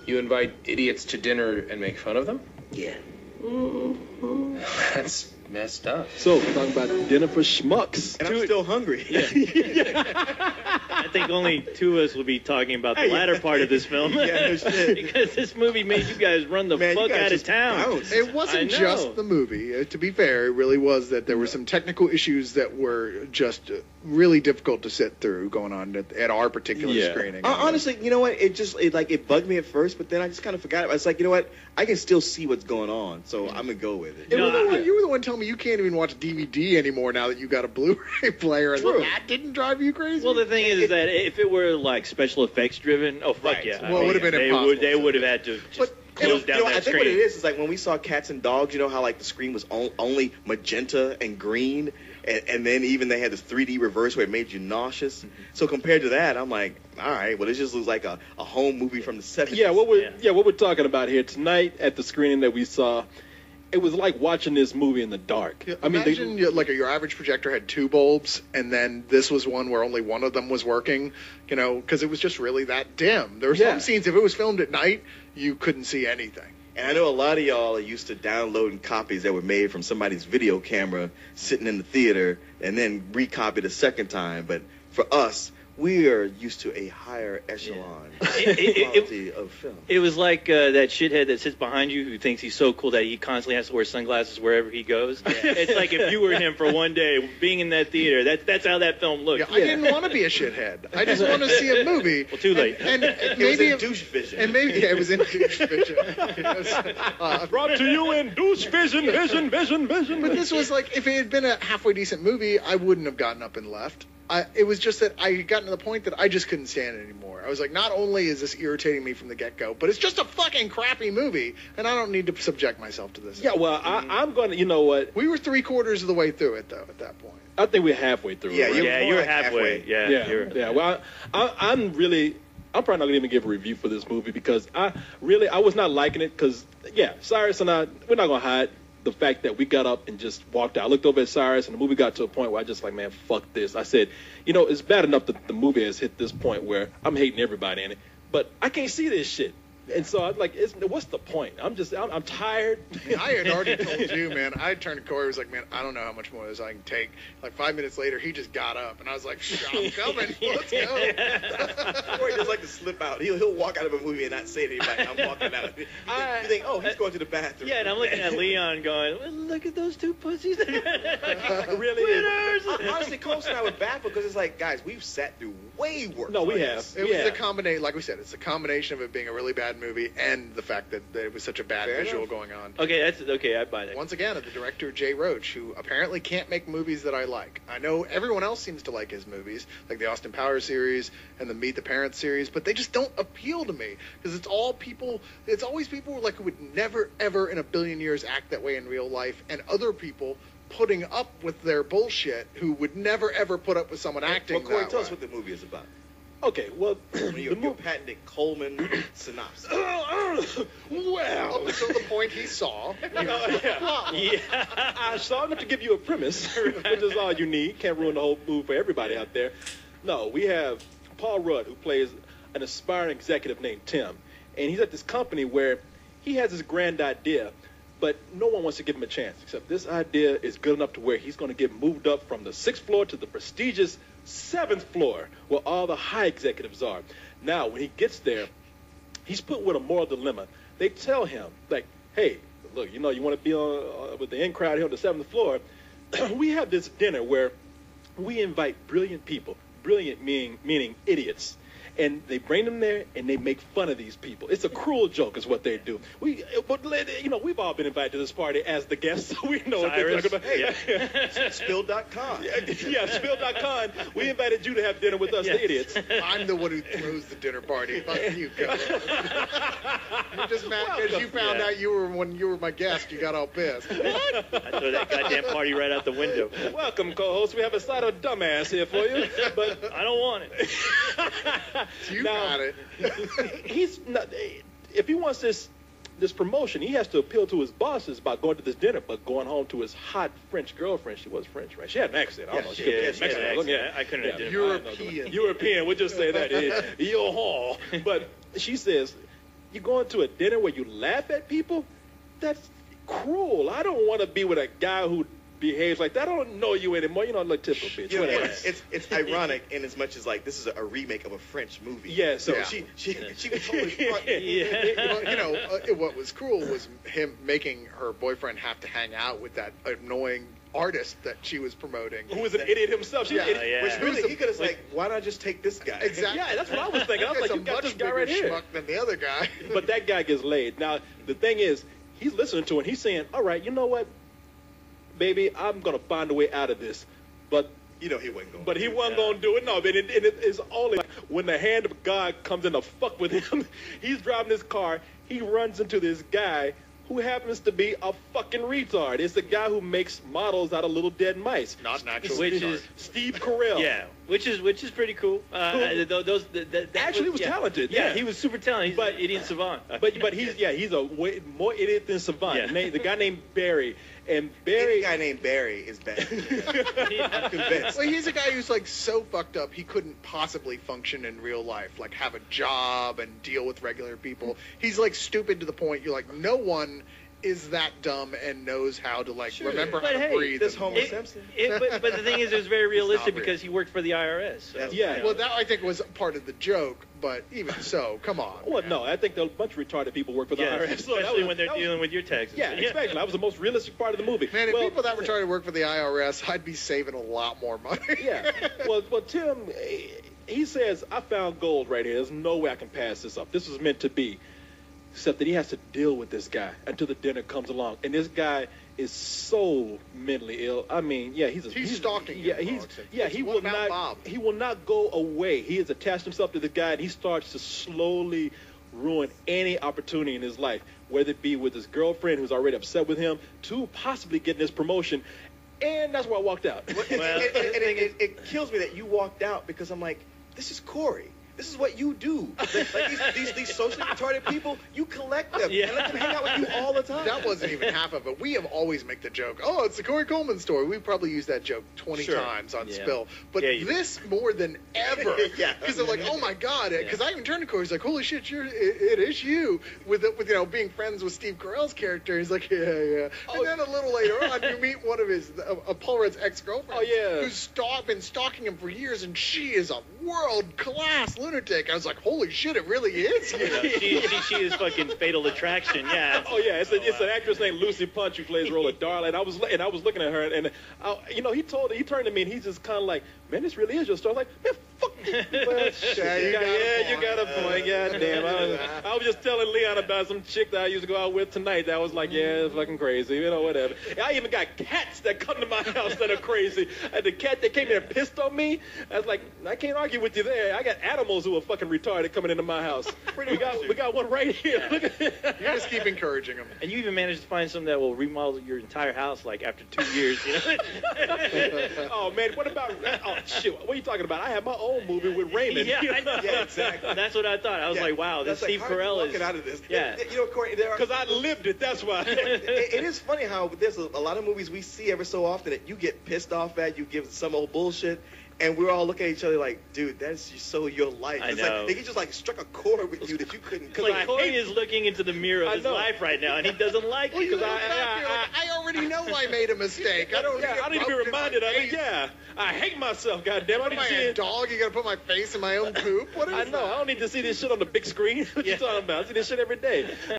You invite idiots to dinner and make fun of them? Yeah. That's messed up. So, we're talking about dinner for schmucks. And I'm still hungry. I think only two of us will be talking about the latter part of this film. Yeah, no shit. Because this movie made you guys run the fuck out of town. Bounced. It wasn't just the movie. To be fair, it really was that there were some technical issues that were just really difficult to sit through going on at our particular screening. Honestly, you know what? It bugged me at first, but then I just kind of forgot it. I was like, you know what? I can still see what's going on, so I'm going to go with it. You were the one telling me you can't even watch DVD anymore now that you got a Blu-ray player. And True. that didn't drive you crazy? Well, the thing is that if it were like special effects driven, oh fuck yeah. Well, it would have been impossible. They would have had to just close down that I think screen. what it is like when we saw Cats and Dogs, you know how like the screen was only magenta and green, and then even they had this 3D reverse where it made you nauseous. Mm-hmm. So compared to that, I'm like, all right, well, this just looks like a home movie from the 70s. Yeah, what we're talking about here tonight at the screening that we saw, it was like watching this movie in the dark. Yeah, imagine your average projector had two bulbs, and then this was one where only one of them was working, because it was just really that dim. There were some scenes, if it was filmed at night, you couldn't see anything. And I know a lot of y'all are used to downloading copies that were made from somebody's video camera sitting in the theater and then recopied a second time. But for us, we are used to a higher echelon quality of film. It was like that shithead that sits behind you who thinks he's so cool that he constantly has to wear sunglasses wherever he goes. It's like if you were him for one day, being in that theater, that's how that film looked. Yeah, I didn't want to be a shithead. I just want to see a movie. Well, too late. And it was in douche vision. And maybe it was in douche vision. Brought to you in douche vision. But this was like, if it had been a halfway decent movie, I wouldn't have gotten up and left. It was just that I had gotten to the point that I just couldn't stand it anymore. I was like, not only is this irritating me from the get-go, but it's just a fucking crappy movie, and I don't need to subject myself to this. Yeah, well, I'm going to, you know what? We were 3/4 of the way through it, though, at that point. I think we're halfway through it. Yeah, right? you were halfway. Yeah. Well, I'm probably not going to even give a review for this movie because I was not liking it because, Cyrus and I, we're not going to hide the fact that we got up and just walked out. I looked over at Cyrus, and the movie got to a point where I just like, man, fuck this. I said, it's bad enough that the movie has hit this point where I'm hating everybody in it, but I can't see this shit. And so I'm like, what's the point? I'm tired. I had already told you, man. I turned to Corey. I was like, man, I don't know how much more of this I can take. Like 5 minutes later, he just got up, and I was like, I'm coming. Let's go. Corey just like to slip out. He'll walk out of a movie and not say to anybody, I'm walking out. You think, oh, he's going to the bathroom. Yeah, and I'm looking at Leon going, well, look at those two pussies. Really? Winners. Honestly, Coach and I were baffled because it's like, guys, we've sat through way worse. No, we have. It was a combination, like we said, it's a combination of it being a really bad movie and the fact that it was such a bad visual going on. Okay, I buy that. Once again, the director Jay Roach, who apparently can't make movies that I like. I know everyone else seems to like his movies, like the Austin Powers series and the Meet the Parents series, but they just don't appeal to me because it's always people like who would never ever in a billion years act that way in real life, and other people putting up with their bullshit who would never ever put up with someone acting Corey, that tell way. us what the movie is about. Okay, well, Your patented Coleman synopsis. Well, up until the point he saw. I saw enough to give you a premise, which is all you need. Can't ruin the whole movie for everybody out there. No, we have Paul Rudd, who plays an aspiring executive named Tim, and he's at this company where he has this grand idea, but no one wants to give him a chance, except this idea is good enough to where he's going to get moved up from the 6th floor to the prestigious 7th floor, where all the high executives are. Now, when he gets there, he's put with a moral dilemma. They tell him, like, hey, look, you want to be on with the in crowd here on the 7th floor. We have this dinner where we invite brilliant people, brilliant meaning idiots. And they bring them there, and they make fun of these people. It's a cruel joke is what they do. We've all been invited to this party as the guests, so we know Cyrus. what they're talking about. Hey, Spill.com. Yeah, Spill.com. We invited you to have dinner with us, the idiots. I'm the one who throws the dinner party. Fuck you, go. You're just mad because you found out when you were my guest, you got all pissed. What? I throw that goddamn party right out the window. Welcome, co-host. We have a side of dumbass here for you, but I don't want it. You got it. He's not. If he wants this promotion, he has to appeal to his bosses about going to this dinner, but going home to his hot French girlfriend. She was French, right? She had an accent. I don't know. She had Mexican. Yeah, I couldn't have European. European. We'll just say that. Yo-haw. But she says, you go into a dinner where you laugh at people? That's cruel. I don't want to be with a guy who behaves like that. I don't know you anymore. You know, like typical bitch. You know, Whatever. it's ironic in as much as like this is a remake of a French movie. Yeah, So yeah. she was totally front. Well, you know, what was cruel was him making her boyfriend have to hang out with that annoying artist that she was promoting. Who was an idiot himself. She's an Yeah. idiot. Yeah. Which really, he could have like, why not just take this guy? Exactly. Yeah, that's what I was thinking. I was like, He's you a got this much guy bigger right here. schmuck than the other guy. But that guy gets laid. Now, the thing is, he's listening to it. He's saying, all right, you know what, baby, I'm going to find a way out of this. But You know he wasn't going. he wasn't going to do it. No, but it's only like when the hand of God comes in to fuck with him. He's driving his car. He runs into this guy who happens to be a fucking retard. It's the guy who makes models out of little dead mice. Not natural. Which retard. is Steve Carell. Yeah, which is pretty cool. That Actually, he was talented. Yeah, Yeah. he was super talented. He's But- an idiot savant. But he's a way more idiot than Savant. Yeah. The guy named Barry. And Any Barry... guy named Barry is bad. I'm convinced. Well, he's a guy who's like so fucked up he couldn't possibly function in real life, like have a job and deal with regular people. He's like stupid to the point you're like, no one is that dumb and knows how to like Sure. remember But how to hey, breathe. this and- Homer Simpson. But the thing is, it was very realistic real. because he worked for the IRS. So, Yeah. Well, that I think was part of the joke, but even so, come on. Well, man. no, I think a bunch of retarded people work for the yeah, IRS. So that especially was- when they're that was- dealing with your taxes. Yeah, exactly. That was the most realistic part of the movie. Man, if Well, people that retarded work for the IRS, I'd be saving a lot more money. Yeah. Well, Tim, he says, I found gold right here. There's no way I can pass this up. This was meant to be. Except that he has to deal with this guy until the dinner comes along. And this guy is so mentally ill. I mean, yeah, he's stalking Yeah, him, he's folks. yeah, It's he what will about not Bob? he will not go away. He has attached himself to the guy and he starts to slowly ruin any opportunity in his life, whether it be with his girlfriend who's already upset with him, to possibly getting this promotion. And that's where I walked out. It kills me that you walked out because I'm like, this is Corey. This is what you do. Like these socially retarded people, you collect them Yeah. and let them hang out with you all the time. That wasn't even half of it. We have always make the joke, oh, it's the Corey Coleman story. We've probably used that joke 20 Sure. times on Yeah. Spill. But Yeah, you- this more than ever. Yeah. Because they're like, oh my God. Because Yeah. I even turned to Corey. He's like, holy shit, it is you. With you know, being friends with Steve Carell's character. He's like, yeah. And then a little later on, you meet one of his, Paul Rudd's ex-girlfriends. Oh, yeah. Who's been stalking him for years. And she is a world-class lunatic. I was like, holy shit, it really is you. You know, she is fucking Fatal Attraction. Yeah. Oh yeah, it's an actress named Lucy Punch who plays the role of Darla. And I was looking at her, and you know, he turned to me, and he's just kind of like, man, this really is your story. I was like, man, fuck you. Well, Yeah, you got a point. God damn. I was just telling Leon about some chick that I used to go out with tonight. That was like, yeah, it's fucking crazy, you know, whatever. I even got cats that come to my house that are crazy. And the cat that came in and pissed on me, I was like, I can't argue with you there. I got animals who are fucking retarded coming into my house. We got one right here. Look at You just keep encouraging him. And you even managed to find something that will remodel your entire house like after 2 years. You know. Oh man, what about? Oh shit, what are you talking about? I have my own movie with Raymond. Yeah, I know. Yeah, exactly. That's what I thought. I was Yeah. like, wow, this That's Steve like, how did you Carell walk is. it out of this. Yeah. You know, Corey, there are Because I lived it. That's why. it is funny how there's a lot of movies we see every so often that you get pissed off at, you give some old bullshit, and we're all looking at each other like, dude, that's just so your life. I It's know. like they just like struck a chord with you that you couldn't. It's like Corey is looking into the mirror of I his know. life right now, and he doesn't like Well, it. you look 'Cause back, you're like, I already know I made a mistake. I don't, Yeah, I need to be rubbed in my reminded of it. face. Yeah, I hate myself. Goddamn, I What need am to I, see a it. dog? You gotta put my face in my own poop? What is I know. that? I don't need to see this shit on the big screen. What you Yeah. talking about? I see this shit every day.